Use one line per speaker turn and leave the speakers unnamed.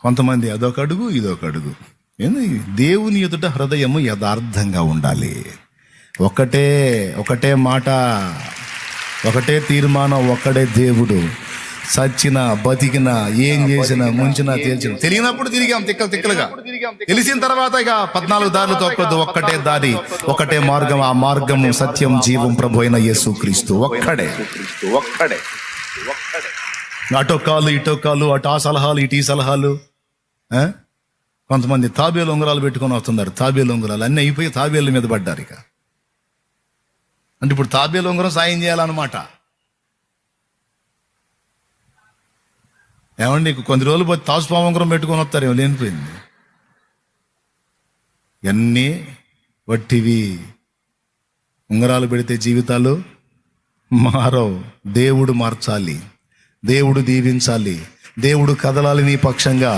కొంతమంది అదొక అడుగు ఇదొక అడుగు. ఏంది? దేవుని ఎదుట హృదయము యథార్థంగా ఉండాలి. ఒకటే మాట, ఒకటే తీర్మానం, ఒక్కడే దేవుడు. సచ్చినా బతికినా ఏం చేసినా ముంచినా తేల్చిన తెలియనప్పుడు తిరిగాం తిక్కలుగా. తెలిసిన తర్వాత ఇక 14 దారులు తొక్కదు. ఒక్కటే దారి, ఒకటే మార్గం. ఆ మార్గము సత్యం జీవం ప్రభు అయిన యేసుక్రీస్తు ఒక్కడే. అటో కాలు ఇటో కాలు, అటు ఆ సలహాలు ఇటు ఈ సలహాలు. కొంతమంది తాబేలు ఉంగరాలు పెట్టుకొని వస్తున్నారు. తాబేలు ఉంగరాలు అన్నీ అయిపోయి తాబేళ్ళ మీద పడ్డారు. ఇక అంటే ఇప్పుడు తాబేలు ఉంగరం సాయం చేయాలన్నమాట. ఏమండి, కొన్ని రోజులు పోతే తాసుపాము ఉంగరం పెట్టుకొని వస్తారేమో, లేనిపోయింది. ఇవన్నీ వట్టివి. ఉంగరాలు పెడితే జీవితాలు మారవు. దేవుడు మార్చాలి, దేవుడు దీవించాలి, దేవుడు కదలాలి నీ పక్షంగా.